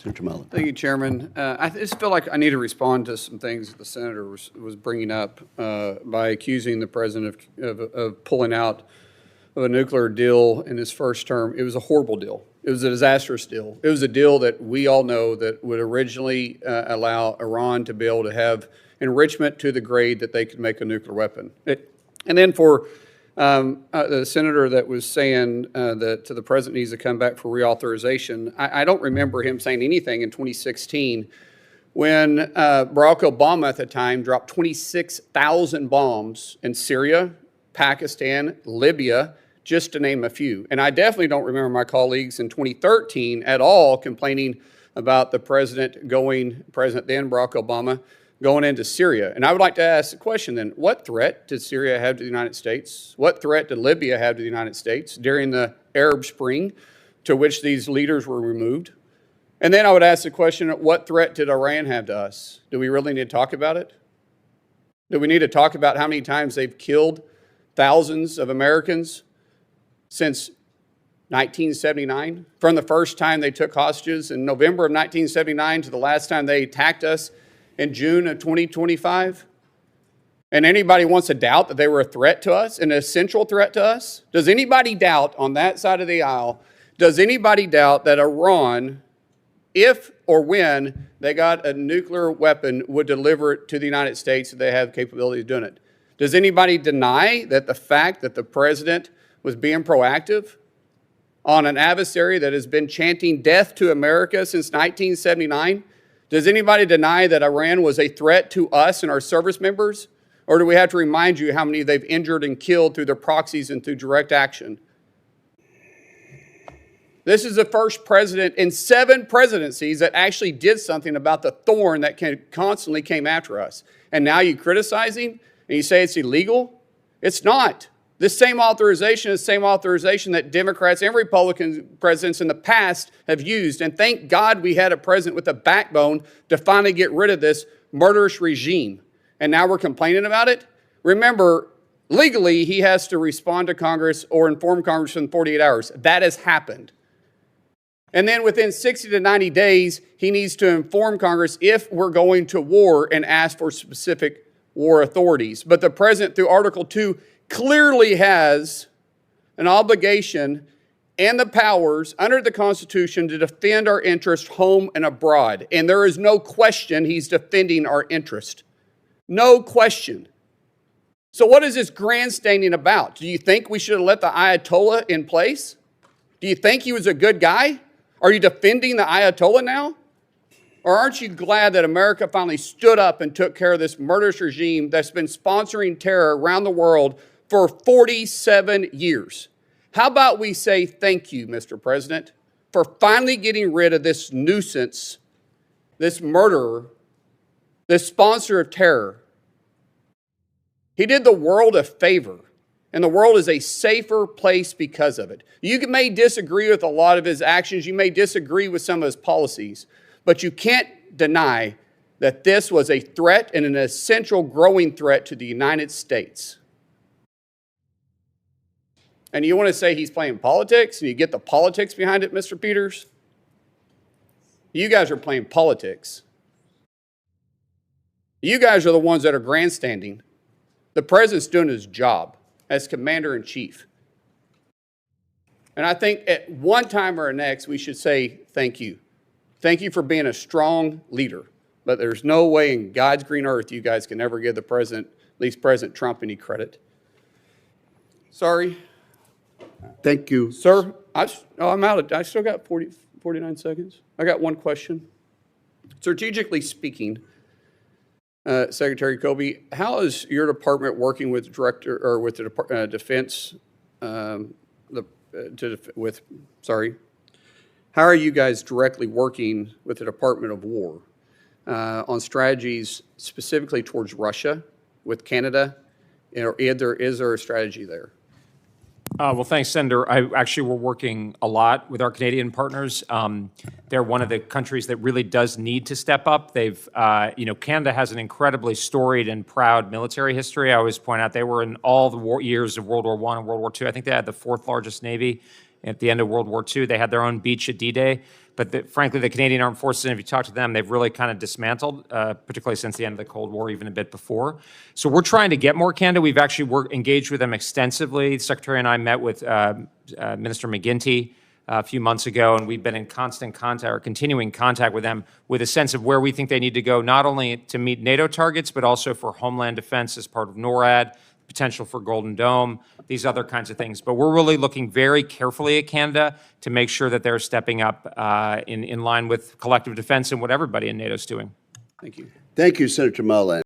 Senator Mullin. Thank you, Chairman. I just feel like I need to respond to some things that the senator was bringing up by accusing the president of pulling out of a nuclear deal in his first term. It was a horrible deal. It was a disastrous deal. It was a deal that we all know that would originally allow Iran to be able to have enrichment to the grade that they could make a nuclear weapon. And then for the senator that was saying that the president needs to come back for reauthorization, I don't remember him saying anything in 2016 when Barack Obama at the time dropped 26,000 bombs in Syria, Pakistan, Libya, just to name a few. And I definitely don't remember my colleagues in 2013 at all complaining about the president then Barack Obama, going into Syria. And I would like to ask the question then, what threat did Syria have to the United States? What threat did Libya have to the United States during the Arab Spring to which these leaders were removed? And then I would ask the question, what threat did Iran have to us? Do we really need to talk about it? Do we need to talk about how many times they've killed thousands of Americans since 1979? From the first time they took hostages in November of 1979 to the last time they attacked us in June of 2025? And anybody wants to doubt that they were a threat to us, an essential threat to us? Does anybody doubt on that side of the aisle, does anybody doubt that Iran, if or when they got a nuclear weapon, would deliver it to the United States if they have the capability of doing it? Does anybody deny that the fact that the president was being proactive on an adversary that has been chanting death to America since 1979? Does anybody deny that Iran was a threat to us and our service members? Or do we have to remind you how many they've injured and killed through their proxies and through direct action? This is the first president in 7 presidencies that actually did something about the thorn that constantly came after us. And now you criticize him and you say it's illegal? It's not. This same authorization is the same authorization that Democrats and Republican presidents in the past have used. And thank God we had a president with a backbone to finally get rid of this murderous regime. And now we're complaining about it? Remember, legally, he has to respond to Congress or inform Congress in 48 hours. That has happened. And then within 60 to 90 days, he needs to inform Congress if we're going to war and ask for specific war authorities. But the president, through Article 2, clearly has an obligation and the powers under the Constitution to defend our interest home and abroad. And there is no question he's defending our interest. No question. So what is this grandstanding about? Do you think we should have let the Ayatollah in place? Do you think he was a good guy? Are you defending the Ayatollah now? Or aren't you glad that America finally stood up and took care of this murderous regime that's been sponsoring terror around the world for 47 years? How about we say thank you, Mr. President, for finally getting rid of this nuisance, this murderer, this sponsor of terror. He did the world a favor, and the world is a safer place because of it. You may disagree with a lot of his actions. You may disagree with some of his policies, but you can't deny that this was a threat and an essential growing threat to the United States. And you want to say he's playing politics and you get the politics behind it, Mr. Peters? You guys are playing politics. You guys are the ones that are grandstanding. The president's doing his job as commander-in-chief. And I think at one time or next, we should say thank you. Thank you for being a strong leader. But there's no way in God's green earth you guys can ever give the president, at least President Trump, any credit. Sorry. Thank you. Sir, I'm out. I still got 49 seconds. I got one question. Strategically speaking, Secretary Kobe, how is your department working with the Defense? How are you guys directly working with the Department of War on strategies specifically towards Russia with Canada? Is there a strategy there? Well, thanks, Senator. We're working a lot with our Canadian partners. They're one of the countries that really does need to step up. Canada has an incredibly storied and proud military history. I always point out they were in all the years of World War I and World War II. I think they had the 4th largest Navy At the end of World War II, they had their own beach at D-Day. But frankly, the Canadian Armed Forces, and if you talk to them, they've really kind of dismantled, particularly since the end of the Cold War, even a bit before. So we're trying to get more Canada. We've actually engaged with them extensively. The Secretary and I met with Minister McGuinty a few months ago, and we've been in constant contact or continuing contact with them with a sense of where we think they need to go, not only to meet NATO targets, but also for homeland defense as part of NORAD, potential for Golden Dome, these other kinds of things. But we're really looking very carefully at Canada to make sure that they're stepping up in line with collective defense and what everybody in NATO is doing. Thank you. Thank you, Senator Mullin.